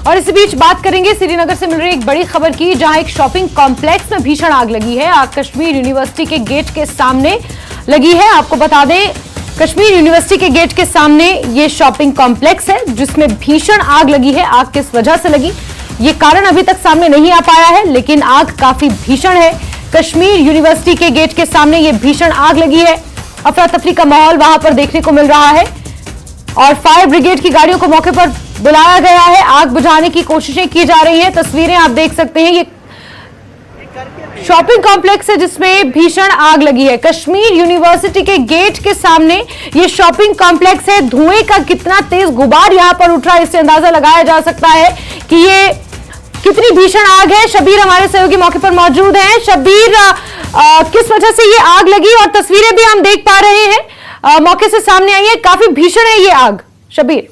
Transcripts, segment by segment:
और इसी बीच बात करेंगे श्रीनगर से मिल रही एक बड़ी खबर की, जहां एक शॉपिंग कॉम्प्लेक्स में भीषण आग लगी है। आग कश्मीर यूनिवर्सिटी के गेट के सामने लगी है। आपको बता दें, कश्मीर यूनिवर्सिटी के गेट के सामने ये शॉपिंग कॉम्प्लेक्स है जिसमें भीषण आग लगी है। आग किस वजह से लगी ये कारण अभी तक सामने नहीं आ पाया है, लेकिन आग काफी भीषण है। कश्मीर यूनिवर्सिटी के गेट के सामने ये भीषण आग लगी है। अफरा तफरी का माहौल वहां पर देखने को मिल रहा है और फायर ब्रिगेड की गाड़ियों को मौके पर बुलाया गया है। आग बुझाने की कोशिशें की जा रही हैं। तस्वीरें आप देख सकते हैं, ये शॉपिंग कॉम्प्लेक्स है जिसमें भीषण आग लगी है। कश्मीर यूनिवर्सिटी के गेट के सामने ये शॉपिंग कॉम्प्लेक्स है। धुएं का कितना तेज गुबार यहां पर उठ रहा है, इससे अंदाजा लगाया जा सकता है कि ये कितनी भीषण आग है। शब्बीर हमारे सहयोगी मौके पर मौजूद हैं। शब्बीर, किस वजह से ये आग लगी और तस्वीरें भी हम देख पा रहे हैं मौके से सामने आई है, काफी भीषण है ये आग। शब्बीर,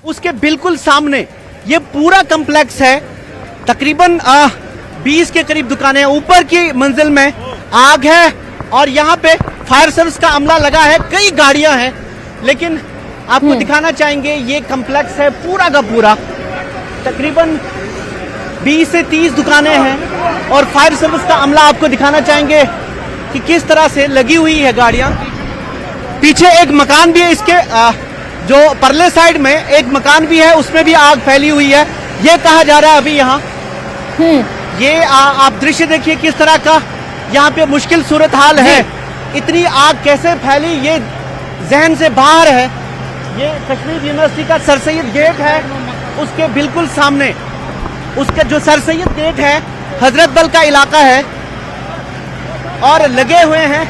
उसके बिल्कुल सामने ये पूरा कॉम्प्लेक्स है। तकरीबन 20 के करीब दुकानें हैं। ऊपर की मंजिल में आग है और यहाँ पे फायर सर्विस का अमला लगा है, कई गाड़ियां हैं। लेकिन आपको दिखाना चाहेंगे ये कॉम्प्लेक्स है पूरा का पूरा, तकरीबन 20 से 30 दुकानें हैं और फायर सर्विस का अमला आपको दिखाना चाहेंगे कि किस तरह से लगी हुई है गाड़ियां। पीछे एक मकान भी है, इसके जो परले साइड में एक मकान भी है, उसमें भी आग फैली हुई है। ये कहा जा रहा है अभी यहाँ ये आप दृश्य देखिए किस तरह का यहाँ पे मुश्किल सूरत हाल है। इतनी आग कैसे फैली ये जहन से बाहर है। ये कश्मीर यूनिवर्सिटी का सर सैयद गेट है, उसके बिल्कुल सामने उसका जो सर सैयद गेट है, हजरत बल का इलाका है और लगे हुए हैं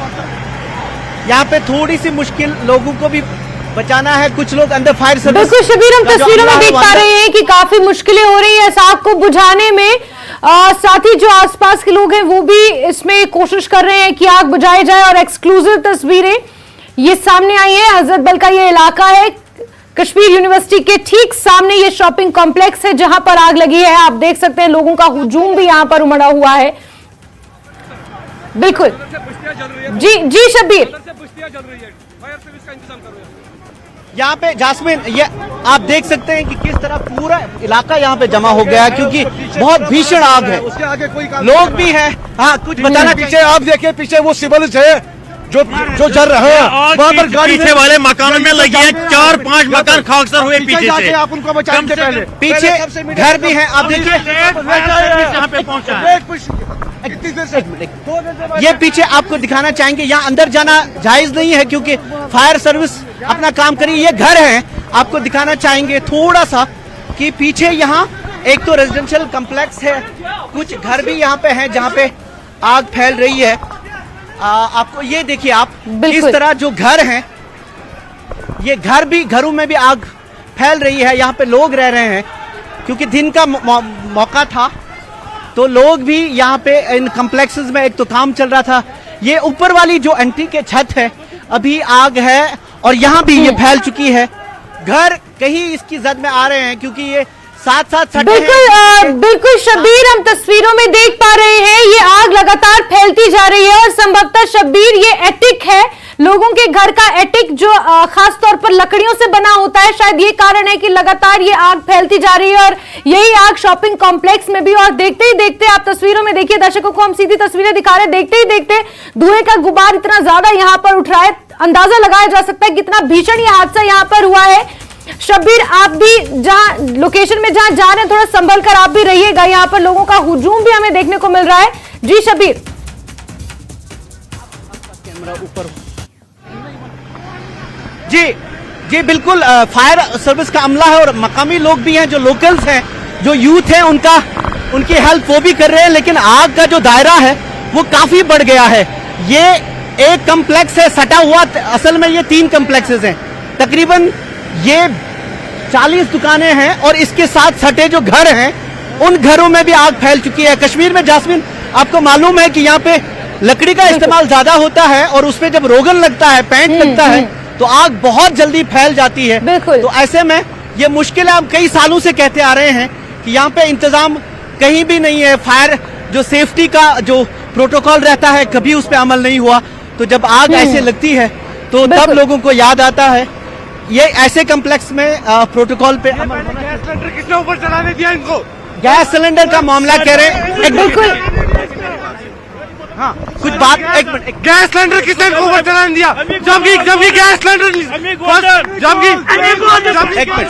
यहाँ पे। थोड़ी सी मुश्किल लोगों को भी बचाना है, कुछ लोग अंदर फायर सर्विस। बिल्कुल शबीर, हम तस्वीरों में देख पा रहे हैं कि काफी मुश्किलें हो रही है इस आग को बुझाने में। साथ ही जो आसपास के लोग हैं वो भी इसमें कोशिश कर रहे हैं कि आग बुझाई जाए। और एक्सक्लूसिव तस्वीरें ये सामने आई है। हजरत बल का ये इलाका है, कश्मीर यूनिवर्सिटी के ठीक सामने ये शॉपिंग कॉम्प्लेक्स है जहां पर आग लगी है। आप देख सकते हैं लोगों का हुजूम भी यहां पर उमड़ा हुआ है। बिल्कुल जी शब्बीर, यहाँ पे जास्मिन, ये आप देख सकते हैं कि किस तरह पूरा इलाका यहाँ पे जमा हो गया है क्योंकि बहुत भीषण आग है। उसके आगे कोई लोग भी हैं। हाँ, कुछ बताना। पीछे आप देखिए, पीछे वो सिविल है जो जल रहे हैं। वहाँ पर गाड़ी पीछे वाले मकानों में लगी है, 4-5 मकान खाकसर हुए पीछे से। आप उनको बचाएंगे पहले। पीछे घर भी है, आप देखिए यहाँ पे पहुंचा है। ये पीछे आपको दिखाना चाहेंगे, यहाँ अंदर जाना जायज नहीं है क्योंकि फायर सर्विस अपना काम करी। ये घर है, आपको दिखाना चाहेंगे थोड़ा सा कि पीछे यहाँ एक तो रेजिडेंशियल कॉम्प्लेक्स है, कुछ घर भी यहाँ पे हैं जहाँ पे आग फैल रही है। आपको ये देखिए आप इस तरह जो घर हैं, ये घरों में भी आग फैल रही है। यहाँ पे लोग रह रहे हैं क्योंकि दिन का मौका था तो लोग भी यहाँ पे इन कॉम्प्लेक्सेस में, एक तो काम चल रहा था। ये ऊपर वाली जो एंट्री के छत है अभी आग है और यहाँ भी ये फैल चुकी है। घर कहीं इसकी जद में आ रहे हैं क्योंकि ये साथ बिल्कुल शब्बीर, हम तस्वीरों में देख पा रहे हैं ये आग लगातार फैलती जा रही है और संभवतः शब्बीर ये एटिक है, लोगों के घर का एटिक जो खास तौर पर लकड़ियों से बना होता है। शायद ये कारण है कि लगातार ये आग फैलती जा रही है और यही आग शॉपिंग कॉम्प्लेक्स में भी। और देखते ही देखते आप तस्वीरों में देखिए, दर्शकों को हम सीधी तस्वीरें दिखा रहे हैं, देखते ही देखते धुएं का गुबार इतना ज्यादा यहाँ पर उठ रहा है, अंदाजा लगाया जा सकता है कितना भीषण ये हादसा यहाँ पर हुआ है। शब्बीर, आप भी जहां लोकेशन में जहां जा रहे हैं थोड़ा संभल कर आप भी रहिएगा, यहाँ पर लोगों का हुजूम भी हमें देखने को मिल रहा है। जी शब्बीर। जी बिल्कुल, फायर सर्विस का अमला है और मकामी लोग भी हैं, जो लोकल्स हैं, जो यूथ हैं, उनकी हेल्प वो भी कर रहे हैं। लेकिन आग का जो दायरा है वो काफी बढ़ गया है। ये एक कॉम्प्लेक्स है सटा हुआ, असल में ये 3 कॉम्प्लेक्सेस हैं। तकरीबन ये 40 दुकानें हैं और इसके साथ सटे जो घर हैं उन घरों में भी आग फैल चुकी है। कश्मीर में जास्मिन, आपको मालूम है कि यहाँ पे लकड़ी का इस्तेमाल ज्यादा होता है और उसमें जब रोगन लगता है, पेंट लगता है तो आग बहुत जल्दी फैल जाती है। तो ऐसे में ये मुश्किल हम कई सालों से कहते आ रहे हैं कि यहाँ पे इंतजाम कहीं भी नहीं है। फायर जो सेफ्टी का जो प्रोटोकॉल रहता है, कभी उस पर अमल नहीं हुआ। तो जब आग ऐसे लगती है तो तब लोगों को याद आता है ये ऐसे कम्प्लेक्स में प्रोटोकॉल पे अमल होना चाहिए। गैस सिलेंडर किसने ऊपर चलाने दिया इनको? गैस सिलेंडर का मामला कह रहे हैं, बिल्कुल हाँ कुछ बात, एक मिनट, गैस सिलेंडर किसने इनको ऊपर चलाने दिया? जबकि गैस सिलेंडर एक मिनट,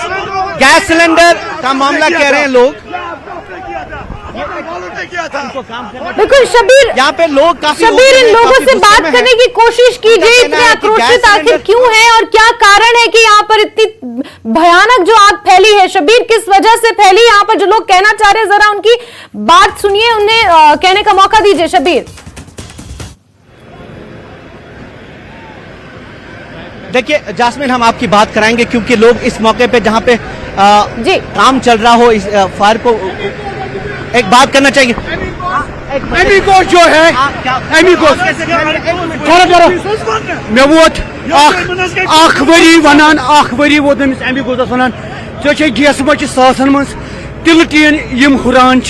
गैस सिलेंडर का मामला कह रहे हैं लोग। बिल्कुल शबीर, यहाँ पे लोग काफी शबीर इन लोगों काफी से गुस्से बात में करने हैं। की कोशिश कीजिए, कहना इतने है कि आक्रोशित गैस आखिर सिलेंडर क्यों है और क्या कारण है कि यहाँ पर इतनी भयानक जो आग फैली है? शबीर, किस वजह से फैली? यहाँ पर जो लोग कहना चाह रहे हैं जरा उनकी बात सुनिए, उन्हें कहने का मौका दीजिए। शबीर देखिए जास्मिन, हम आपकी बात कराएंगे क्योंकि लोग इस मौके पे जहाँ पे जी काम चल रहा हो इस फायर को एक बात करना चाहिए। एमिकोस जो है, एमिकोस मे वोत अख वरी वनान, अख वरी वोत अमिस एमिकोसस वनान चे गैस मज सासन मज तिल टीन यम हुरान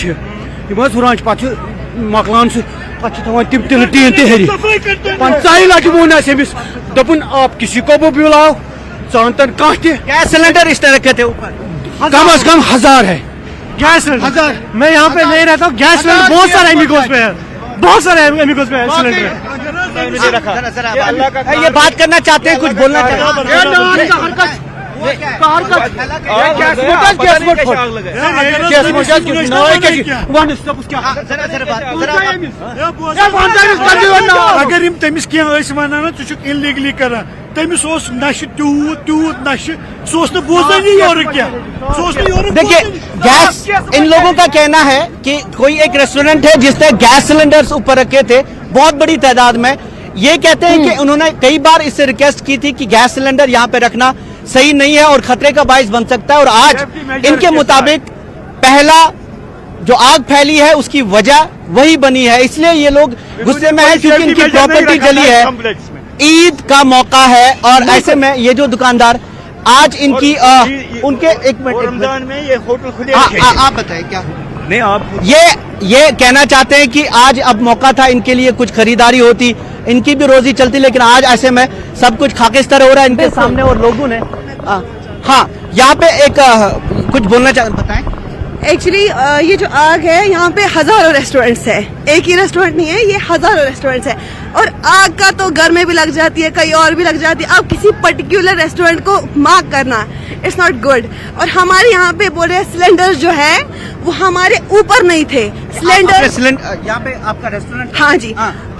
हुरान पे मकलान पे तिम तिल टीन तहरी 50 लट वोन अमिस दपुन आप किसी को भी बुलाओ चाहतन कह गैस सिलेंडर इसने रखे थे ऊपर, कम अज कम 1000 है गैस सिलेंडर। मैं यहाँ पे नहीं रहता हूँ, गैस सिलेंडर बहुत सारे एमिकोस पे है, बहुत सारे एमिकोस पे है सिलेंडर। ये बात करना चाहते हैं, कुछ बोलना चाहते हैं। अगर यम तमिस कह वन तुक इलीगली कर तमिस नशे तूत तूत नशे सह बोजानी योर क्या। देखिए गैस, इन लोगों का कहना है कि कोई एक रेस्टोरेंट है जिसने गैस सिलेंडर्स ऊपर रखे थे बहुत बड़ी तादाद में। ये कहते हैं कि उन्होंने कई बार इससे रिक्वेस्ट की थी कि गैस सिलेंडर यहाँ पे रखना सही नहीं है और खतरे का बाइस बन सकता है। और आज इनके मुताबिक पहला जो आग फैली है उसकी वजह वही बनी है, इसलिए ये लोग गुस्से में है क्योंकि इनकी प्रॉपर्टी जली है। ईद का मौका है और ऐसे में ये जो दुकानदार आज इनकी उनके एक मिनट रमजान में ये होटल खुले आप बताएं क्या नहीं आप ये कहना चाहते हैं कि आज अब मौका था इनके लिए, कुछ खरीदारी होती, इनकी भी रोजी चलती, लेकिन आज ऐसे में सब कुछ खाकिस्तर हो रहा है इनके सामने और लोगों ने हाँ यहाँ पे एक कुछ बोलना बताएं। एक्चुअली ये जो आग है यहाँ पे हजारों रेस्टोरेंट्स है, एक ही रेस्टोरेंट नहीं है, ये हजारों रेस्टोरेंट्स है और आग का तो घर में भी लग जाती है, कहीं और भी लग जाती है। अब किसी पर्टिकुलर रेस्टोरेंट को मार्क करना इट्स नॉट गुड। और हमारे यहाँ पे बोल रहे सिलेंडर जो है वो हमारे ऊपर नहीं थे, सिलेंडर यहाँ पे आपका रेस्टोरेंट, हाँ जी,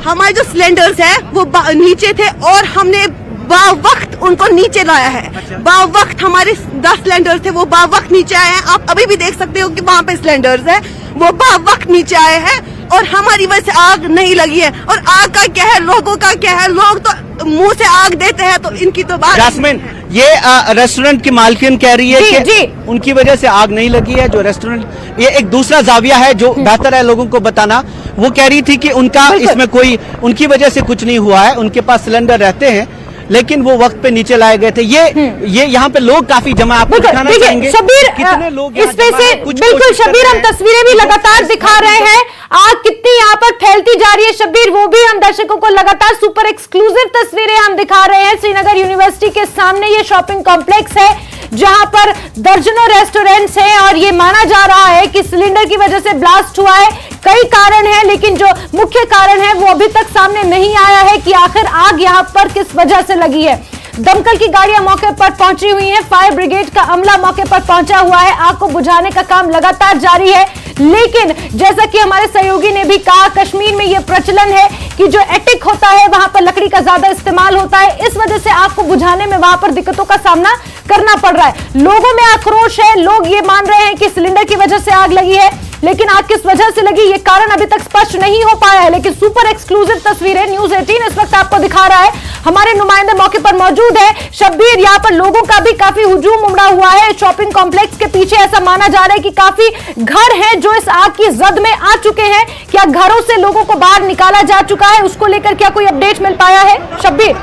हमारे जो सिलेंडर्स है वो नीचे थे और हमने बावक्त उनको नीचे लाया है। बावक्त हमारे 10 सिलेंडर थे, वो बावक्त नीचे आए हैं। आप अभी भी देख सकते हो कि वहाँ पे सिलेंडर्स है, वो बावक्त नीचे आए हैं और हमारी वजह से आग नहीं लगी है। और आग का क्या है, लोगों का क्या है, लोग तो मुंह से आग देते हैं, तो इनकी तो बात। जास्मिन, ये रेस्टोरेंट की मालकिन कह रही है कि उनकी वजह से आग नहीं लगी है। जो रेस्टोरेंट, ये एक दूसरा जाविया है जो बेहतर है लोगों को बताना। वो कह रही थी कि उनका इसमें कोई, उनकी वजह से कुछ नहीं हुआ है, उनके पास सिलेंडर रहते हैं लेकिन वो वक्त पे नीचे लाए गए थे। ये यहाँ पे लोग काफी जमा, आपको दिखाना चाहेंगे शबीर, कितने लोग इस पे से बिल्कुल शबीर, हम तस्वीरें भी लगातार दिखा रहे हैं, आग कितनी यहाँ पर फैलती जा रही है। शबीर, वो भी हम दर्शकों को लगातार सुपर एक्सक्लूसिव तस्वीरें हम दिखा रहे हैं। श्रीनगर यूनिवर्सिटी के सामने ये शॉपिंग कॉम्प्लेक्स है जहां पर दर्जनों रेस्टोरेंट्स हैं और ये माना जा रहा है कि सिलेंडर की वजह से ब्लास्ट हुआ है। कई कारण हैं लेकिन जो मुख्य कारण है वो अभी तक सामने नहीं आया है कि आखिर आग यहां पर किस वजह से लगी है। दमकल की गाड़ियां मौके पर पहुंची हुई हैं, फायर ब्रिगेड का अमला मौके पर पहुंचा हुआ है, आग को बुझाने का काम लगातार जारी है। लेकिन जैसा कि हमारे सहयोगी ने भी कहा, कश्मीर में यह प्रचलन है कि जो एटिक होता है वहां पर लकड़ी का ज्यादा इस्तेमाल होता है, इस वजह से आग को बुझाने में वहां पर दिक्कतों का सामना करना पड़ रहा है। लोगों में आक्रोश है, लोग ये मान रहे हैं कि सिलेंडर की वजह से आग लगी है, लेकिन आग किस वजह से लगी ये कारण अभी तक स्पष्ट नहीं हो पाया है। लेकिन सुपर एक्सक्लूसिव तस्वीरें न्यूज़ 18 इस वक्त आपको दिखा रहा है, हमारे नुमाइंदे मौके पर मौजूद है। शब्बीर, यहाँ पर लोगों का भी काफी हुजूम उमड़ा हुआ है शॉपिंग कॉम्प्लेक्स के पीछे। ऐसा माना जा रहा है कि काफी घर हैं जो इस आग की जद में आ चुके हैं। क्या घरों से लोगों को बाहर निकाला जा चुका है, उसको लेकर क्या कोई अपडेट मिल पाया है शब्बीर?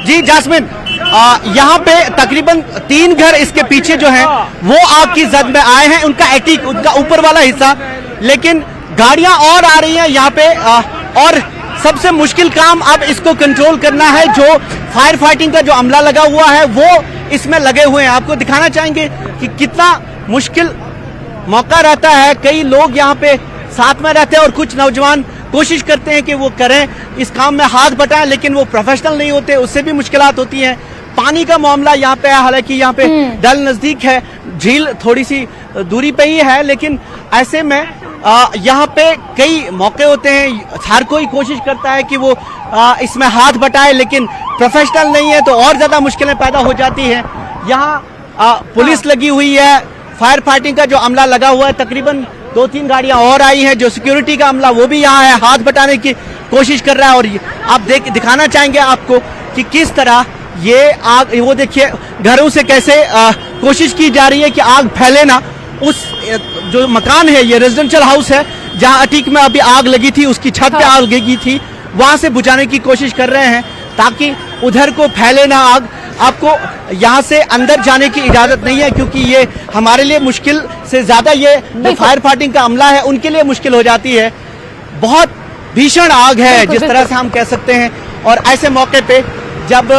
जी जास्मिन, यहाँ पे तकरीबन 3 घर इसके पीछे जो हैं वो आग की जद में आए हैं, उनका एटिक, उनका ऊपर वाला हिस्सा, लेकिन गाड़ियां और आ रही हैं यहाँ पे। और सबसे मुश्किल काम अब इसको कंट्रोल करना है। जो फायर फाइटिंग का जो अमला लगा हुआ है वो इसमें लगे हुए हैं। आपको दिखाना चाहेंगे कि कितना मुश्किल मौका रहता है। कई लोग यहाँ पे साथ में रहते हैं और कुछ नौजवान कोशिश करते हैं कि वो करें, इस काम में हाथ बटाएं, लेकिन वो प्रोफेशनल नहीं होते, उससे भी मुश्किलात होती हैं। पानी का मामला यहाँ पे है, हालांकि यहाँ पे डल नजदीक है, झील थोड़ी सी दूरी पे ही है, लेकिन ऐसे में यहाँ पे कई मौके होते हैं, हर कोई कोशिश करता है कि वो इसमें हाथ बटाए, लेकिन प्रोफेशनल नहीं है तो और ज्यादा मुश्किलें पैदा हो जाती है। यहाँ पुलिस लगी हुई है, फायर फाइटिंग का जो अमला लगा हुआ है, तकरीबन 2-3 गाड़ियां और आई हैं। जो सिक्योरिटी का अमला वो भी यहाँ है, हाथ बटाने की कोशिश कर रहा है। और आप दिखाना चाहेंगे आपको कि किस तरह ये आग, वो देखिए घरों से कैसे कोशिश की जा रही है कि आग फैले ना। उस जो मकान है, ये रेजिडेंशियल हाउस है जहां अटीक में अभी आग लगी थी, उसकी छत पे आग लगी थी, वहां से बुझाने की कोशिश कर रहे हैं ताकि उधर को फैले ना आग। आपको यहाँ से अंदर जाने की इजाजत नहीं है क्योंकि ये हमारे लिए मुश्किल से ज्यादा, ये जो फायर फाइटिंग का अमला है उनके लिए मुश्किल हो जाती है। बहुत भीषण आग है जिस तरह से हम कह सकते हैं। और ऐसे मौके पे जब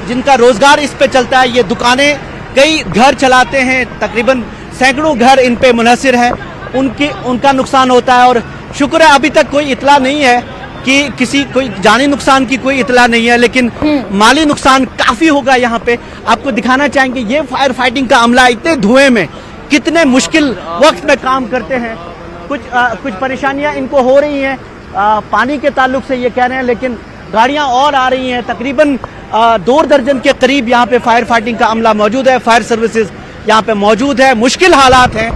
जिनका रोजगार इस पे चलता है, ये दुकानें कई घर चलाते हैं, तकरीबन सैकड़ों घर इन पे मुनहसिर है, उनका नुकसान होता है। और शुक्र है अभी तक कोई इतला नहीं है कि कोई जानी नुकसान की कोई इतला नहीं है, लेकिन माली नुकसान काफी होगा। यहाँ पे आपको दिखाना चाहेंगे ये फायर फाइटिंग का अमला इतने धुएं में कितने मुश्किल वक्त में काम करते हैं। कुछ परेशानियां इनको हो रही हैं पानी के ताल्लुक से, ये कह रहे हैं, लेकिन गाड़ियां और आ रही हैं। तकरीबन 2 दर्जन के करीब यहाँ पे फायर फाइटिंग का अमला मौजूद है, फायर सर्विसेज यहाँ पे मौजूद है। मुश्किल हालात हैं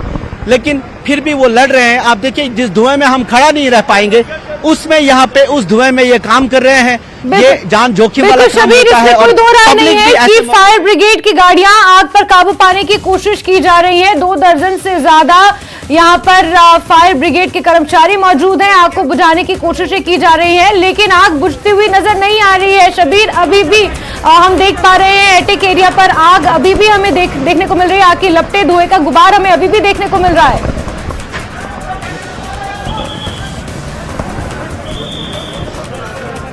लेकिन फिर भी वो लड़ रहे हैं। आप देखिए जिस धुएं में हम खड़ा नहीं रह पाएंगे, उसमें यहाँ पे उस धुएं में ये काम कर रहे हैं। ये जान जोखिम वाला काम होता है। और दो राय नहीं है कि फायर ब्रिगेड की गाड़ियां आग पर काबू पाने की कोशिश की जा रही है। 2 दर्जन से ज्यादा यहाँ पर फायर ब्रिगेड के कर्मचारी मौजूद हैं, आग को बुझाने की कोशिशें की जा रही है, लेकिन आग बुझती हुई नजर नहीं आ रही है। शबीर, अभी भी हम देख पा रहे हैं एटिक एरिया पर आग अभी भी हमें देखने को मिल रही है। आग की लपटे, धुएं का गुबार हमें अभी भी देखने को मिल रहा है।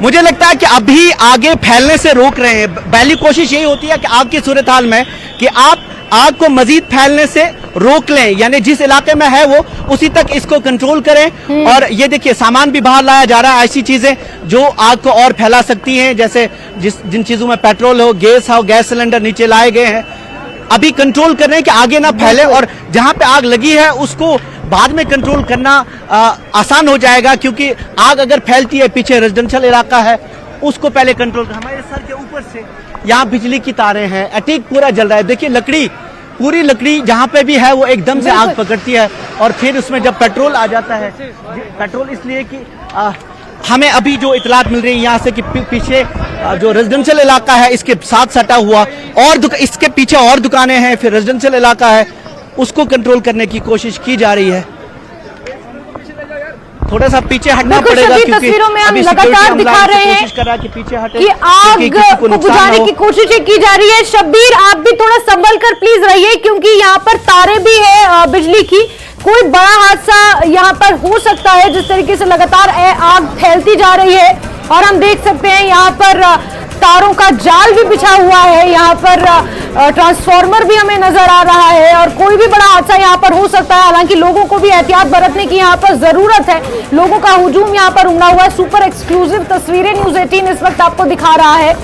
मुझे लगता है कि अभी आगे फैलने से रोक रहे हैं। पहली कोशिश यही होती है कि आग की सूरत हाल में कि आप आग को मजीद फैलने से रोक लें, यानी जिस इलाके में है वो उसी तक इसको कंट्रोल करें। और ये देखिए सामान भी बाहर लाया जा रहा है, ऐसी चीजें जो आग को और फैला सकती हैं, जैसे जिन चीजों में पेट्रोल हो, गैस सिलेंडर नीचे लाए गए हैं। अभी कंट्रोल कर रहे हैं कि आगे ना फैले, और जहां पे आग लगी है उसको बाद में कंट्रोल करना आसान हो जाएगा, क्योंकि आग अगर फैलती है, पीछे रेजिडेंशियल इलाका है, उसको पहले कंट्रोल कर। हमारे सर के ऊपर से यहाँ बिजली की तारें हैं, अटीक पूरा जल रहा है। देखिए पूरी लकड़ी जहाँ पे भी है वो एकदम से आग पकड़ती है, और फिर उसमें जब पेट्रोल आ जाता है, पेट्रोल इसलिए कि हमें अभी जो इतलात मिल रही है यहाँ से कि पीछे जो रेजिडेंशियल इलाका है इसके साथ सटा हुआ, और इसके पीछे और दुकानें हैं, फिर रेजिडेंशियल इलाका है, उसको कंट्रोल करने की कोशिश की जा रही है। थोड़ा सा पीछे हटना पड़ेगा क्योंकि तस्वीरों में हम लगातार दिखा रहे हैं कि आग को बुझाने की कोशिशें की जा रही है। शब्बीर, आप भी थोड़ा संभल कर प्लीज रहिए, क्योंकि यहाँ पर तारे भी है बिजली की, कोई बड़ा हादसा यहाँ पर हो सकता है। जिस तरीके से लगातार आग फैलती जा रही है, और हम देख सकते हैं यहाँ पर तारों का जाल भी बिछा हुआ है, यहाँ पर ट्रांसफार्मर भी हमें नजर आ रहा है, और कोई भी बड़ा हादसा यहाँ पर हो सकता है। हालांकि लोगों को भी एहतियात बरतने की यहाँ पर जरूरत है। लोगों का हुजूम यहाँ पर उमड़ा हुआ है। सुपर एक्सक्लूसिव तस्वीरें न्यूज़ 18 इस वक्त आपको दिखा रहा है।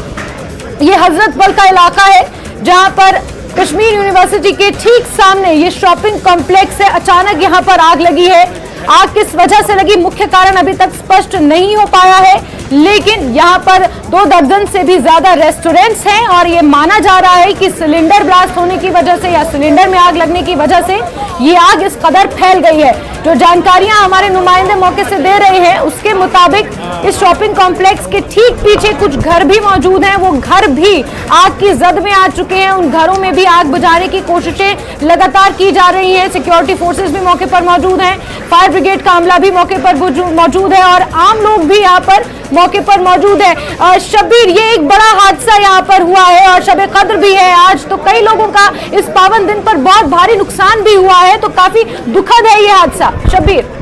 ये हजरतबल का इलाका है जहाँ पर कश्मीर यूनिवर्सिटी के ठीक सामने ये शॉपिंग कॉम्प्लेक्स है। अचानक यहाँ पर आग लगी है। आग किस वजह से लगी, मुख्य कारण अभी तक स्पष्ट नहीं हो पाया है, लेकिन यहाँ पर 2 दर्जन से भी ज्यादा रेस्टोरेंट्स हैं, और ये माना जा रहा है कि सिलेंडर ब्लास्ट होने की वजह से या सिलेंडर में आग लगने की वजह से ये आग इस कदर फैल गई है। जो जानकारियां हमारे नुमाइंदे मौके से दे रहे हैं उसके मुताबिक इस शॉपिंग कॉम्प्लेक्स के ठीक पीछे कुछ घर भी मौजूद हैं, वो घर भी आग की जद में आ चुके हैं। उन घरों में भी आग बुझाने की कोशिशें लगातार की जा रही हैं। सिक्योरिटी फोर्सेस भी मौके पर मौजूद हैं, फायर ब्रिगेड का अमला भी मौके पर मौजूद है, और आम लोग भी यहाँ पर मौके पर मौजूद है। शब्बीर, ये एक बड़ा हादसा यहाँ पर हुआ है और शब कद्र भी है आज, तो कई लोगों का इस पावन दिन पर बहुत भारी नुकसान भी हुआ है, तो काफी दुखद है ये हादसा। शब्बीर,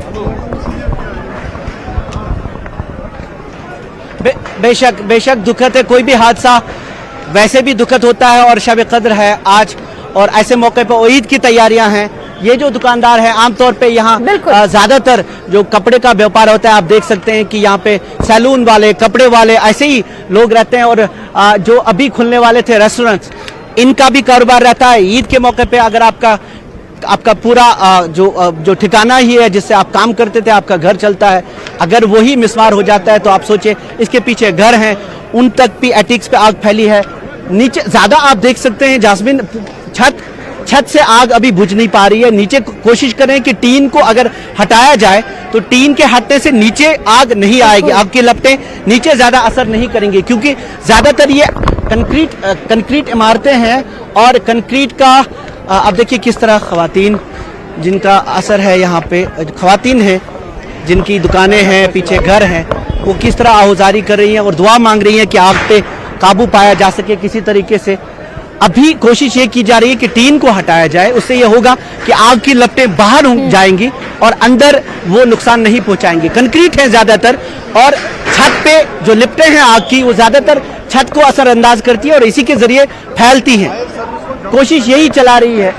बेशक दुखद है, कोई भी हादसा वैसे भी दुखद होता है और शब कद्र है आज, और ऐसे मौके पर ईद की तैयारियां हैं। ये जो दुकानदार है आमतौर पे यहाँ ज्यादातर जो कपड़े का व्यापार होता है, आप देख सकते हैं कि यहाँ पे सैलून वाले, कपड़े वाले, ऐसे ही लोग रहते हैं, और जो अभी खुलने वाले थे रेस्टोरेंट्स, इनका भी कारोबार रहता है। ईद के मौके पे अगर आपका पूरा जो ठिकाना ही है जिससे आप काम करते थे, आपका घर चलता है, अगर वही मिसमार हो जाता है तो आप सोचिए इसके पीछे घर हैं, उन तक भी एटिक्स पे आग फैली है। नीचे ज्यादा आप देख सकते हैं जास्मिन, छत से आग अभी बुझ नहीं पा रही है। नीचे कोशिश करें कि टीन को अगर हटाया जाए तो टीन के हटने से नीचे आग नहीं आएगी, आग की लपटें नीचे ज्यादा असर नहीं करेंगी, क्योंकि ज्यादातर ये कंक्रीट इमारतें हैं और कंक्रीट का अब देखिए किस तरह खवातीन जिनका असर है, यहाँ पे खवातीन हैं जिनकी दुकानें हैं, पीछे घर हैं, वो किस तरह आहुजारी कर रही हैं और दुआ मांग रही हैं कि आग पे काबू पाया जा सके किसी तरीके से। अभी कोशिश ये की जा रही है कि टीन को हटाया जाए, उससे ये होगा कि आग की लपटें बाहर जाएंगी और अंदर वो नुकसान नहीं पहुंचाएंगी। कंक्रीट है ज्यादातर और छत पे जो लिपटें हैं आग की, वो ज्यादातर छत को असरअंदाज करती है और इसी के जरिए फैलती हैं। कोशिश यही चला रही है,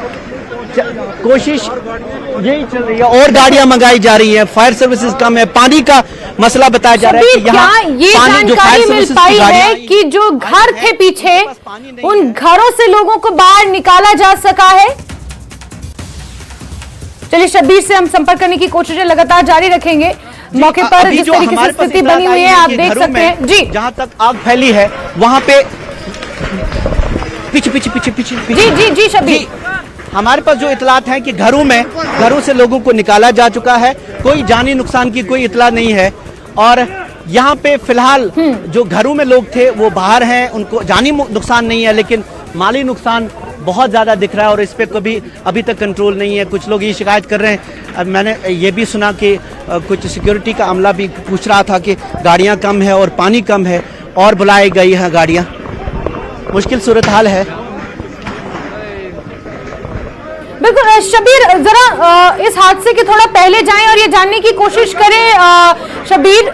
कोशिश यही चल रही है, और गाड़ियां मंगाई जा रही है, फायर सर्विसेज कम है, पानी का मसला बताया जा रहा है कि यहाँ ये जानकारी मिल पाई है कि जो घर थे पीछे, उन घरों से लोगों को बाहर निकाला जा सका है। चलिए, शब्बीर से हम संपर्क करने की कोशिशें लगातार जारी रखेंगे। मौके पर जिस तरीके से स्थिति बनी हुई है आप देख सकते हैं जी, जहां तक आग फैली है वहां पे पीछे जी शब्बीर, हमारे पास जो इतलात है कि घरों से लोगों को निकाला जा चुका है, कोई जानी नुकसान की कोई इतला नहीं है, और यहाँ पे फिलहाल जो घरों में लोग थे वो बाहर हैं, उनको जानी नुकसान नहीं है, लेकिन माली नुकसान बहुत ज्यादा दिख रहा है और इस पे कभी अभी तक कंट्रोल नहीं है। कुछ लोग ये शिकायत कर रहे हैं, अब मैंने ये भी सुना कि कुछ सिक्योरिटी का अमला भी पूछ रहा था कि गाड़ियाँ कम है और पानी कम है और बुलाई गई है गाड़ियाँ, मुश्किल सूरत हाल है। बिल्कुल शब्बीर, जरा इस हादसे के थोड़ा पहले जाएं और ये जानने की कोशिश करें शब्बीर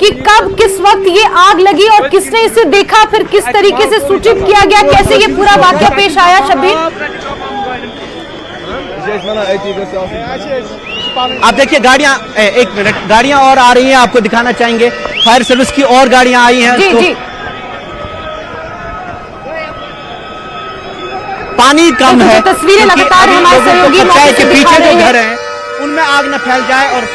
कि कब किस वक्त ये आग लगी और किसने इसे देखा, फिर किस तरीके से सूचित किया गया, कैसे ये पूरा वाकया पेश आया। शब्बीर, आप देखिए गाड़ियां, एक मिनट, गाड़ियां और आ रही हैं, आपको दिखाना चाहेंगे, फायर सर्विस की और गाड़ियां आई हैं। जी। पानी कम है, तस्वीरें लगातार हमारे सहयोगी मौके के पीछे जो घर हैं उनमें आग न फैल जाए। और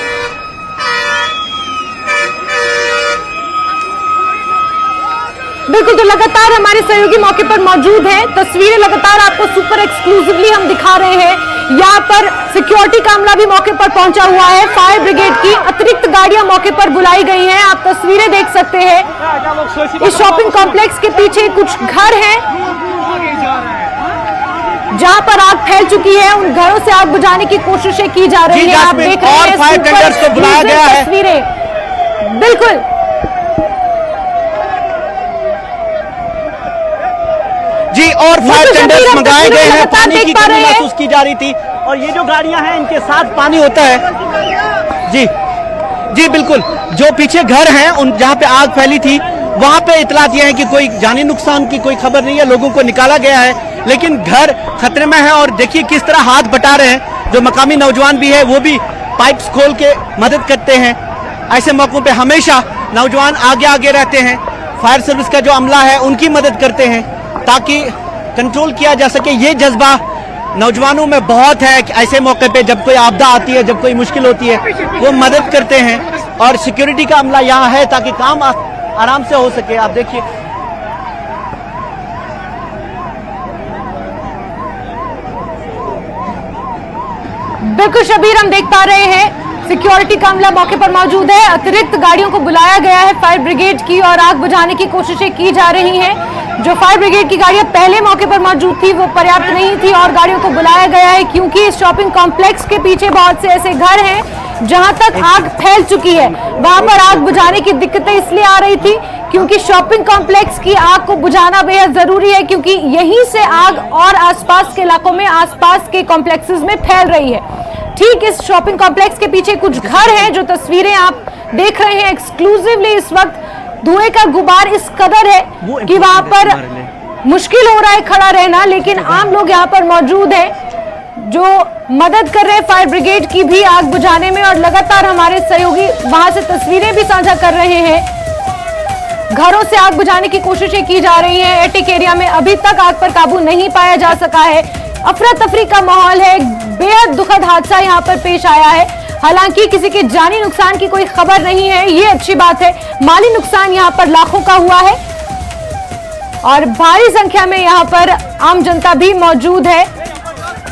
बिल्कुल, तो लगातार हमारे सहयोगी मौके पर मौजूद हैं, तस्वीरें लगातार आपको सुपर एक्सक्लूसिवली हम दिखा रहे हैं। यहाँ पर सिक्योरिटी का अमला भी मौके पर पहुंचा हुआ है, फायर ब्रिगेड की अतिरिक्त गाड़ियां मौके पर बुलाई गई हैं, आप तस्वीरें देख सकते हैं। इस शॉपिंग कॉम्प्लेक्स के पीछे कुछ घर हैं जहां पर आग फैल चुकी है, उन घरों से आग बुझाने की कोशिशें की जा रही है। आप देख रहे हैं फायर टेंडर्स को बुलाया गया है, तस्वीरें बिल्कुल जी, और फायर टेंडर्स मंगाए गए हैं, पानी की कमी महसूस की जा रही थी और ये जो गाड़ियां हैं इनके साथ पानी होता है। जी बिल्कुल, जो पीछे घर हैं उन जहां पे आग फैली थी वहां पे इतलात ये है कि कोई जानी नुकसान की कोई खबर नहीं है, लोगों को निकाला गया है, लेकिन घर खतरे में है। और देखिए किस तरह हाथ बटा रहे हैं, जो मकामी नौजवान भी है वो भी पाइप्स खोल के मदद करते हैं। ऐसे मौकों पे हमेशा नौजवान आगे रहते हैं, फायर सर्विस का जो अमला है उनकी मदद करते हैं ताकि कंट्रोल किया जा सके। ये जज्बा नौजवानों में बहुत है कि ऐसे मौके पे जब कोई आपदा आती है, जब कोई मुश्किल होती है, वो मदद करते हैं और सिक्योरिटी का अमला यहाँ है ताकि काम आराम से हो सके। आप देखिए बिल्कुल शब्बीर, हम देख पा रहे हैं सिक्योरिटी का अमला मौके पर मौजूद है, अतिरिक्त गाड़ियों को बुलाया गया है फायर ब्रिगेड की और आग बुझाने की कोशिशें की जा रही हैं। जो फायर ब्रिगेड की गाड़ियां पहले मौके पर मौजूद थी वो पर्याप्त नहीं थी और गाड़ियों को बुलाया गया है क्योंकि इस शॉपिंग कॉम्प्लेक्स के पीछे बहुत से ऐसे घर हैं जहां तक आग फैल चुकी है वहां पर आग बुझाने की दिक्कतें इसलिए आ रही थी क्योंकि शॉपिंग कॉम्प्लेक्स की आग को बुझाना बेहद जरूरी है, क्योंकि यहीं से आग और आसपास के इलाकों में, आसपास के कॉम्प्लेक्सेस में फैल रही है। ठीक इस शॉपिंग कॉम्प्लेक्स के पीछे कुछ घर हैं, जो तस्वीरें आप देख रहे हैं एक्सक्लूसिवली इस वक्त धुएं का गुबार इस कदर है कि वहां पर मुश्किल हो रहा है खड़ा रहना, लेकिन आम लोग यहाँ पर मौजूद हैं जो मदद कर रहे हैं फायर ब्रिगेड की भी आग बुझाने में, और लगातार हमारे सहयोगी वहां से तस्वीरें भी साझा कर रहे हैं। घरों से आग बुझाने की कोशिशें की जा रही हैं। एटिक एरिया में अभी तक आग पर काबू नहीं पाया जा सका है। अफरा तफरी का माहौल है। बेहद दुखद हादसा यहाँ पर पेश आया है। हालांकि किसी के जानी नुकसान की कोई खबर नहीं है, ये अच्छी बात है। माली नुकसान यहाँ पर लाखों का हुआ है और भारी संख्या में यहाँ पर आम जनता भी मौजूद है।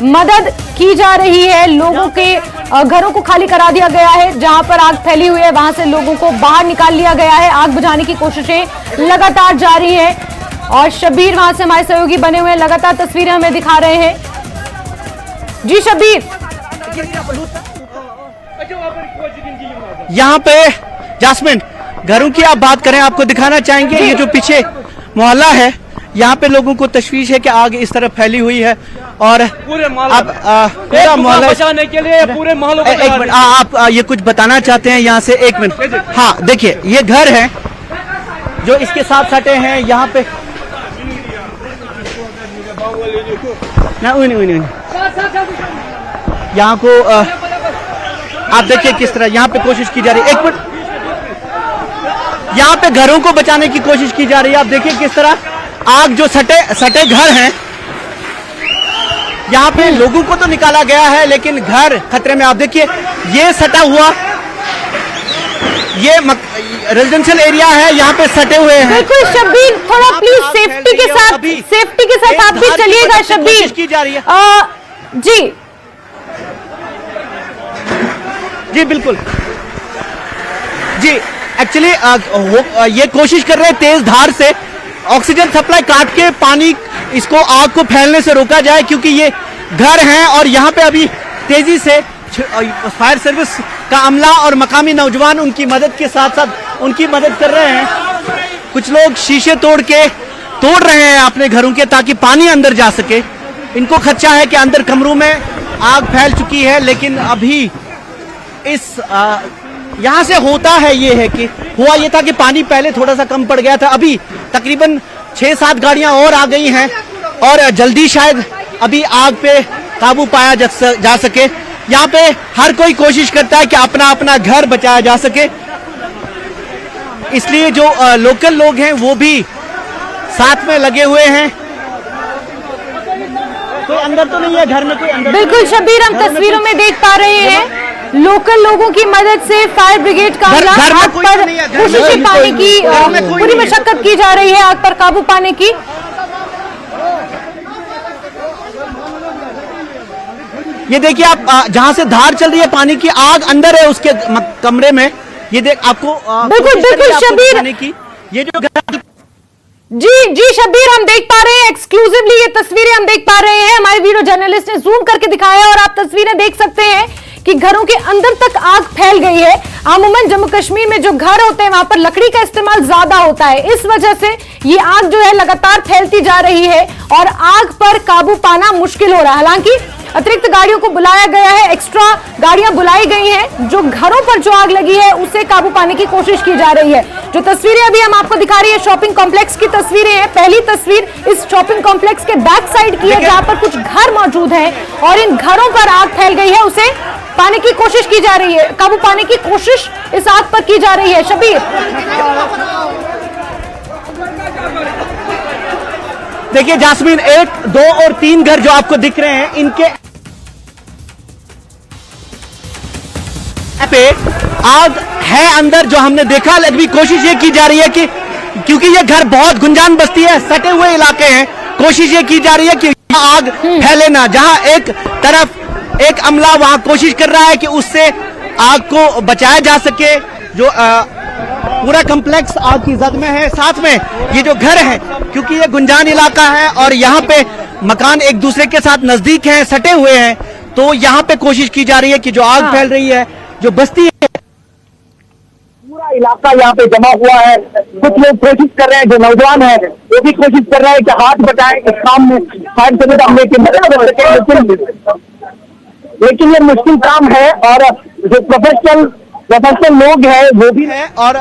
मदद की जा रही है। लोगों के घरों को खाली करा दिया गया है। जहां पर आग फैली हुई है वहां से लोगों को बाहर निकाल लिया गया है। आग बुझाने की कोशिशें लगातार जारी है और शबीर वहां से हमारे सहयोगी बने हुए हैं, लगातार तस्वीरें हमें दिखा रहे हैं। जी शबीर, यहाँ पे जास्मिन घरों की आप बात करें, आपको दिखाना चाहेंगे ये जो पीछे मोहल्ला है, यहाँ पे लोगों को तशवीश है कि आग इस तरफ फैली हुई है और पूरे अब पूरा मोहल्ला बचाने के लिए पूरे मोहल्लों एक मिनट, आप ये कुछ बताना चाहते हैं यहाँ से? एक मिनट, हाँ देखिए ये घर है जो इसके साथ सटे हैं यहाँ पे ना, यहाँ को आप देखिए किस तरह यहाँ पे कोशिश की जा रही है। एक मिनट, यहाँ पे घरों को बचाने की कोशिश की जा रही है। आप देखिए किस तरह आग जो सटे घर हैं, यहाँ पे लोगों को तो निकाला गया है लेकिन घर खतरे में। आप देखिए ये सटा हुआ ये रेजिडेंशियल एरिया है, यहाँ पे सटे हुए हैं। बिल्कुल शबीर, थोड़ा प्लीज सेफ्टी के साथ आप भी चलिएगा शबीर। की जा रही है जी बिल्कुल जी। एक्चुअली ये कोशिश कर रहे हैं तेज धार से ऑक्सीजन सप्लाई काट के पानी इसको आग को फैलने से रोका जाए, क्योंकि ये घर हैं और यहाँ पे अभी तेजी से फायर सर्विस का अमला और मकामी नौजवान उनकी मदद के साथ साथ उनकी मदद कर रहे हैं। कुछ लोग शीशे तोड़ रहे हैं अपने घरों के ताकि पानी अंदर जा सके। इनको खदशा है कि अंदर कमरों में आग फैल चुकी है, लेकिन अभी इस यहाँ से होता है ये है कि हुआ ये था कि पानी पहले थोड़ा सा कम पड़ गया था, अभी तकरीबन 6-7 गाड़ियां और आ गई हैं और जल्दी शायद अभी आग पे काबू पाया जा सके। यहाँ पे हर कोई कोशिश करता है कि अपना अपना घर बचाया जा सके, इसलिए जो लोकल लोग हैं वो भी साथ में लगे हुए हैं। कोई अंदर तो नहीं है घर में, कोई अंदर? बिल्कुल शबीर, हम तस्वीरों में देख पा रहे हैं लोकल लोगों की मदद से फायर ब्रिगेड का आग पर कोशिशें पाने की पूरी मशक्कत की जा रही है, आग पर काबू पाने की। ये देखिए आप जहां से धार चल रही है पानी की, आग अंदर है उसके कमरे में। ये देख आपको बिल्कुल शबीर की ये जो जी शबीर, हम देख पा रहे हैं एक्सक्लूसिवली ये तस्वीरें हम देख पा रहे हैं। हमारे वीडियो जर्नलिस्ट ने जूम करके दिखाया और आप तस्वीरें देख सकते हैं कि घरों के अंदर तक आग फैल गई है। अमूमन जम्मू कश्मीर में जो घर होते हैं वहां पर लकड़ी का इस्तेमाल ज्यादा होता है, इस वजह से ये आग जो है लगातार फैलती जा रही है और आग पर काबू पाना मुश्किल हो रहा है। हालांकि अतिरिक्त गाड़ियों को बुलाया गया है, एक्स्ट्रा गाड़ियां बुलाई गई हैं। जो घरों पर जो आग लगी है उसे काबू पाने की कोशिश की जा रही है। जो तस्वीरें अभी हम आपको दिखा रही है शॉपिंग कॉम्प्लेक्स की तस्वीरें हैं। पहली तस्वीर इस शॉपिंग कॉम्प्लेक्स के बैक साइड की है जहां पर कुछ घर मौजूद हैं और इन घरों पर आग फैल गई है, उसे पाने की कोशिश की जा रही है, काबू पाने की कोशिश इस आग पर की जा रही है। शबीर, देखिए जास्मीन, 1, 2 और 3 घर जो आपको दिख रहे हैं इनके पे आग है अंदर, जो हमने देखा। अभी कोशिश ये की जा रही है कि क्योंकि ये घर बहुत गुंजान बस्ती है, सटे हुए इलाके हैं, कोशिश ये की जा रही है कि आग फैले ना। जहां एक तरफ एक अमला वहां कोशिश कर रहा है कि उससे आग को बचाया जा सके। जो पूरा कॉम्प्लेक्स आग की जद में है, साथ में ये जो घर है क्योंकि ये गुंजान इलाका है और यहाँ पे मकान एक दूसरे के साथ नजदीक हैं, सटे हुए हैं, तो यहाँ पे कोशिश की जा रही है कि जो आग फैल रही है जो बस्ती है, पूरा इलाका यहाँ पे जमा हुआ है। कुछ लोग कोशिश कर रहे हैं, जो नौजवान है वो भी कोशिश कर रहे हैं कि हाथ बटाएं इस काम में फायर सर्विस अमले की मदद कर सके, लेकिन ये मुश्किल काम है। और जो प्रोफेशनल लोग हैं वो भी है और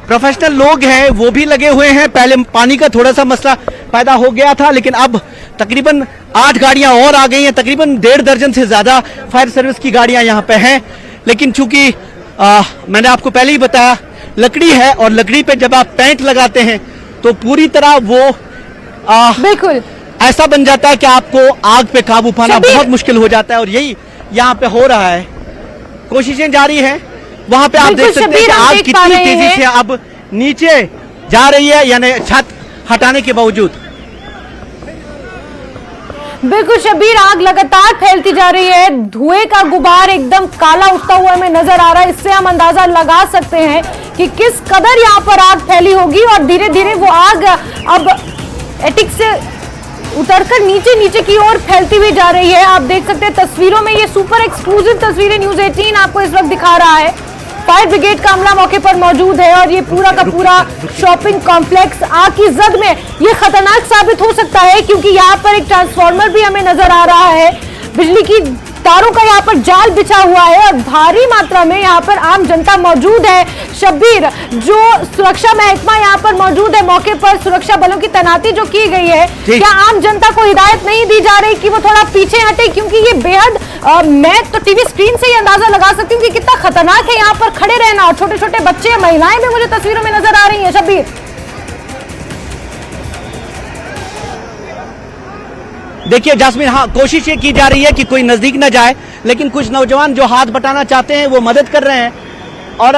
प्रोफेशनल लोग हैं वो भी लगे हुए हैं। पहले पानी का थोड़ा सा मसला पैदा हो गया था, लेकिन अब तकरीबन 8 गाड़ियां और आ गई हैं। तकरीबन 1.5 दर्जन से ज्यादा फायर सर्विस की गाड़ियां यहां पे हैं। लेकिन चूंकि मैंने आपको पहले ही बताया, लकड़ी है और लकड़ी पे जब आप पेंट लगाते हैं तो पूरी तरह वो बिल्कुल ऐसा बन जाता है कि आपको आग पे काबू पाना शबीर! बहुत मुश्किल हो जाता है। और यही यहाँ पे हो रहा है, कोशिशें जारी हैं। वहां पे आप बिल्कुल देख सकते हैं शबीर, कि हम आग देख पा कितनी रहे तेजी हैं। से अब नीचे जा रही है, यानी छत हटाने के बावजूद। बिल्कुल शबीर, आग लगातार फैलती जा रही है। धुएं का गुबार एकदम काला उठता हुआ हमें नजर आ रहा है। इससे हम अंदाजा लगा सकते हैं कि किस कदर यहाँ पर आग फैली होगी और धीरे धीरे वो आग अब एटिक से उतरकर नीचे की ओर फैलती हुई जा रही है। आप देख सकते हैं तस्वीरों में, ये सुपर एक्सक्लूसिव तस्वीरें न्यूज 18 आपको इस वक्त दिखा रहा है। फायर ब्रिगेड का अमला मौके पर मौजूद है और ये पूरा का पूरा शॉपिंग कॉम्प्लेक्स आग की जद में ये खतरनाक साबित हो सकता है, क्योंकि यहाँ पर एक ट्रांसफार्मर भी हमें नजर आ रहा है। बिजली की तारों का यहाँ पर जाल बिछा हुआ है और भारी मात्रा में यहाँ पर आम जनता मौजूद है। शब्बीर, जो सुरक्षा महकमा यहाँ पर मौजूद है, मौके पर सुरक्षा बलों की तैनाती जो की गई है, क्या आम जनता को हिदायत नहीं दी जा रही कि वो थोड़ा पीछे हटे? क्योंकि ये बेहद मैं तो टीवी स्क्रीन से ही अंदाजा लगा सकती हूँ कि कितना खतरनाक है यहाँ पर खड़े रहना। और छोटे छोटे बच्चे, महिलाएं भी मुझे तस्वीरों में नजर आ रही है। शब्बीर, देखिए जास्मीन, हाँ, कोशिश ये की जा रही है कि कोई नजदीक न जाए, लेकिन कुछ नौजवान जो हाथ बटाना चाहते हैं वो मदद कर रहे हैं। और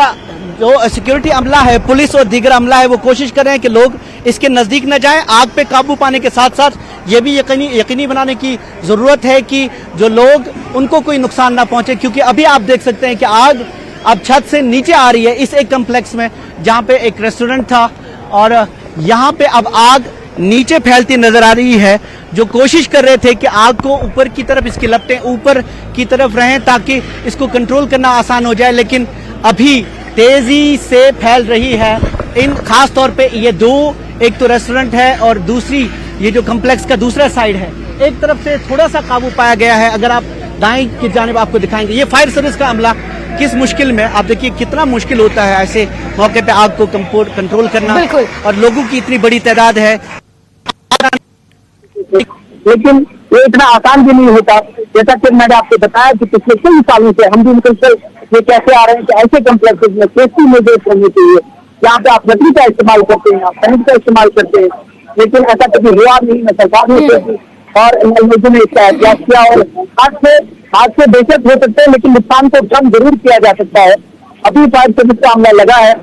जो सिक्योरिटी अमला है, पुलिस और दीगर अमला है, वो कोशिश कर रहे हैं कि लोग इसके नजदीक न जाएं। आग पे काबू पाने के साथ साथ ये भी यकीनी बनाने की जरूरत है कि जो लोग, उनको कोई नुकसान ना पहुंचे, क्योंकि अभी आप देख सकते हैं कि आग अब छत से नीचे आ रही है इस एक कम्प्लेक्स में, जहां पे एक रेस्टोरेंट था और यहाँ पे अब आग नीचे फैलती नजर आ रही है। जो कोशिश कर रहे थे कि आग को ऊपर की तरफ, इसकी लपटें ऊपर की तरफ रहें ताकि इसको कंट्रोल करना आसान हो जाए, लेकिन अभी तेजी से फैल रही है। इन खास तौर पे ये दो, एक तो रेस्टोरेंट है और दूसरी ये जो कम्प्लेक्स का दूसरा साइड है, एक तरफ से थोड़ा सा काबू पाया गया है। अगर आप दाएं की जानिब आपको दिखाएंगे, ये फायर सर्विस का अमला किस मुश्किल में, आप देखिए कितना मुश्किल होता है ऐसे मौके पे आग को कंट्रोल करना, और लोगों की इतनी बड़ी तादाद है। लेकिन ये इतना आसान भी नहीं होता। जैसा कि मैंने आपको बताया कि पिछले कई सालों से हम भी निकलते ये कैसे आ रहे हैं कि ऐसे कम्प्लेक्सेस में सेफ्टी मेजर्स होने चाहिए। यहाँ पे आप लकड़ी का इस्तेमाल करते हैं, आप पेंट का इस्तेमाल करते हैं, लेकिन ऐसा कभी हुआ नहीं, न सरकार ने और एनएलजी ने इसका एहतियात किया। और आज से बेशक हो सकते हैं, लेकिन नुकसान को कम जरूर किया जा सकता है। अभी फायर सर्विस का मामला लगा है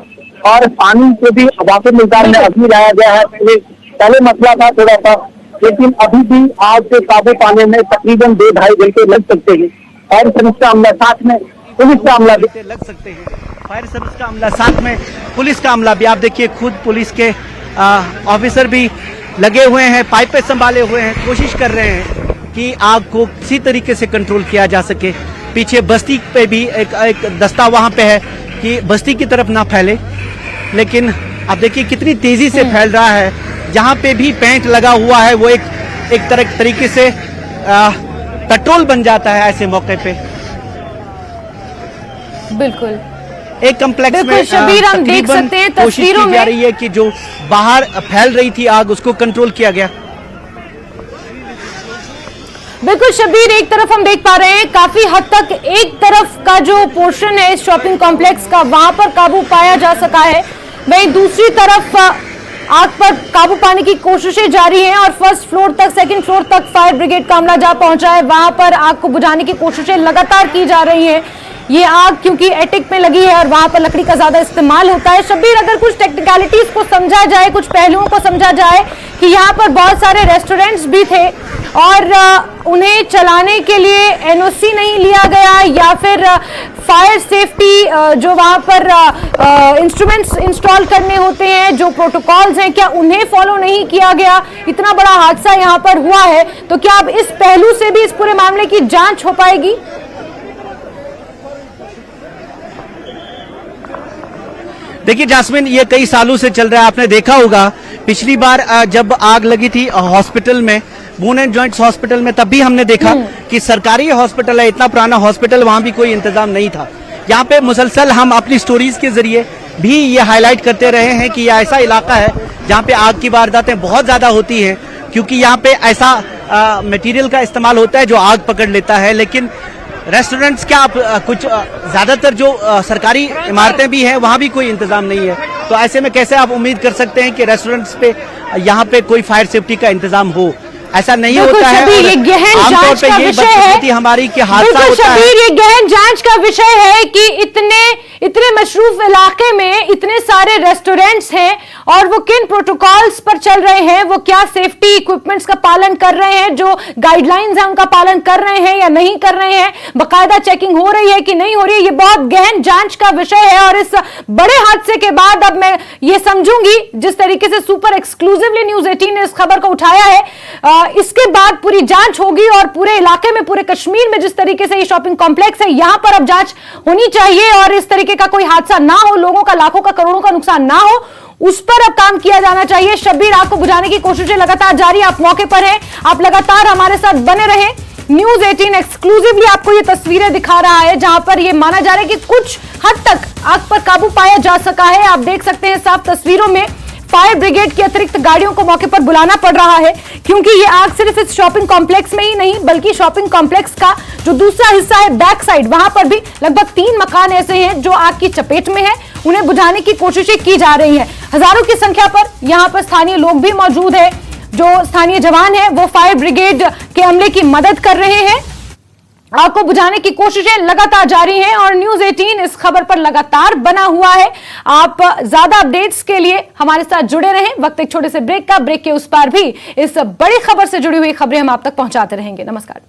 और पानी को भी वापस मिलकर में अभी लाया गया है। पहले मसला था थोड़ा सा, लेकिन अभी भी आग से काबू पाने में तकरीबन 2-2.5 घंटे लग सकते हैं। फायर सर्विस का अमला साथ में, पुलिस का अमला भी लग सकते हैं। फायर सर्विस का अमला साथ में, पुलिस का अमला भी, आप देखिए खुद पुलिस के ऑफिसर भी लगे हुए हैं, पाइपें संभाले हुए हैं, कोशिश कर रहे हैं कि आग को किसी तरीके से कंट्रोल किया जा सके। पीछे बस्ती पे भी एक दस्ता वहां पे है कि बस्ती की तरफ ना फैले, लेकिन आप देखिए कितनी तेजी से फैल रहा है। जहां पे भी पेंट लगा हुआ है वो एक तरीके से पेट्रोल बन जाता है ऐसे मौके पे। बिल्कुल एक कम्प्लेक्स में शबीर, हम देख सकते हैं तस्वीरों में जा रही है कि जो बाहर फैल रही थी आग, उसको कंट्रोल किया गया। बिल्कुल शबीर, एक तरफ हम देख पा रहे हैं काफी हद तक एक तरफ का जो पोर्शन है इस शॉपिंग कॉम्प्लेक्स का, वहां पर काबू पाया जा सका है। वहीं दूसरी तरफ आग पर काबू पाने की कोशिशें जारी हैं और फर्स्ट फ्लोर तक, सेकंड फ्लोर तक फायर ब्रिगेड का अमला जा पहुंचा है। वहां पर आग को बुझाने की कोशिशें लगातार की जा रही हैं। ये आग क्योंकि एटिक में लगी है और वहां पर लकड़ी का ज्यादा इस्तेमाल होता है। शब्बीर, अगर कुछ टेक्निकलिटीज को समझा जाए, कुछ पहलुओं को समझा जाए कि यहाँ पर बहुत सारे रेस्टोरेंट्स भी थे और उन्हें चलाने के लिए एनओसी नहीं लिया गया, या फिर फायर सेफ्टी जो वहां पर इंस्ट्रूमेंट्स इंस्टॉल करने होते हैं, जो प्रोटोकॉल्स हैं, क्या उन्हें फॉलो नहीं किया गया? इतना बड़ा हादसा यहाँ पर हुआ है, तो क्या अब इस पहलू से भी इस पूरे मामले की जांच हो पाएगी? देखिए जास्मिन, ये कई सालों से चल रहा है। आपने देखा होगा पिछली बार जब आग लगी थी हॉस्पिटल में, बून एंड जॉइंट्स हॉस्पिटल में, तब भी हमने देखा कि सरकारी हॉस्पिटल है, इतना पुराना हॉस्पिटल, वहां भी कोई इंतजाम नहीं था। यहाँ पे मुसलसल हम अपनी स्टोरीज के जरिए भी ये हाईलाइट करते रहे हैं कि यह ऐसा इलाका है जहाँ पे आग की वारदातें बहुत ज्यादा होती हैं, क्योंकि यहाँ पे ऐसा मटेरियल का इस्तेमाल होता है जो आग पकड़ लेता है। लेकिन रेस्टोरेंट्स क्या कुछ ज्यादातर जो सरकारी इमारतें भी हैं वहां भी कोई इंतजाम नहीं है, तो ऐसे में कैसे आप उम्मीद कर सकते हैं कि रेस्टोरेंट्स पे यहाँ पे कोई फायर सेफ्टी का इंतजाम हो? ऐसा नहीं होता है। ये गहन जांच का विषय है हमारी कि हादसा होता है। ये गहन जांच का विषय है कि इतने मशरूफ इलाके में इतने सारे रेस्टोरेंट्स हैं और वो किन प्रोटोकॉल्स पर चल रहे हैं, वो क्या सेफ्टी इक्विपमेंट्स का पालन कर रहे हैं, जो गाइडलाइंस हैं उनका पालन कर रहे हैं या नहीं कर रहे हैं, बाकायदा चेकिंग हो रही है कि नहीं हो रही है। ये बहुत गहन जांच का विषय है और इस बड़े हादसे के बाद अब मैं ये समझूंगी, जिस तरीके से सुपर एक्सक्लूसिवली न्यूज 18 ने इस खबर को उठाया है, इसके बाद पूरी जांच होगी और पूरे इलाके में, पूरे कश्मीर में जिस तरीके से ये शॉपिंग कॉम्प्लेक्स है, यहां पर अब जांच होनी चाहिए और इस तरीके का कोई हादसा ना हो, लोगों का लाखों का करोड़ों का नुकसान ना हो, उस पर अब काम किया जाना चाहिए। शब्बीर, आग को बुझाने की कोशिशें लगातार जारी, आप मौके पर हैं, आप लगातार हमारे साथ बने रहे। न्यूज 18 एक्सक्लूसिवली आपको ये तस्वीरें दिखा रहा है जहां पर ये माना जा रहा है कि कुछ हद तक आग पर काबू पाया जा सका है। आप देख सकते हैं साफ तस्वीरों में फायर ब्रिगेड की अतिरिक्त गाड़ियों को मौके पर बुलाना पड़ रहा है, क्योंकि ये आग सिर्फ इस शॉपिंग कॉम्प्लेक्स में ही नहीं बल्कि शॉपिंग कॉम्प्लेक्स का जो दूसरा हिस्सा है बैक साइड, वहां पर भी लगभग 3 मकान ऐसे हैं जो आग की चपेट में है। उन्हें बुझाने की कोशिशें की जा रही है। हजारों की संख्या पर यहां पर स्थानीय लोग भी मौजूद है। जो स्थानीय जवान है वो फायर ब्रिगेड के अमले की मदद कर रहे हैं। आग को बुझाने की कोशिशें लगातार जारी हैं और न्यूज 18 इस खबर पर लगातार बना हुआ है। आप ज्यादा अपडेट्स के लिए हमारे साथ जुड़े रहें। वक्त एक छोटे से ब्रेक का, ब्रेक के उस पार भी इस बड़ी खबर से जुड़ी हुई खबरें हम आप तक पहुंचाते रहेंगे। नमस्कार।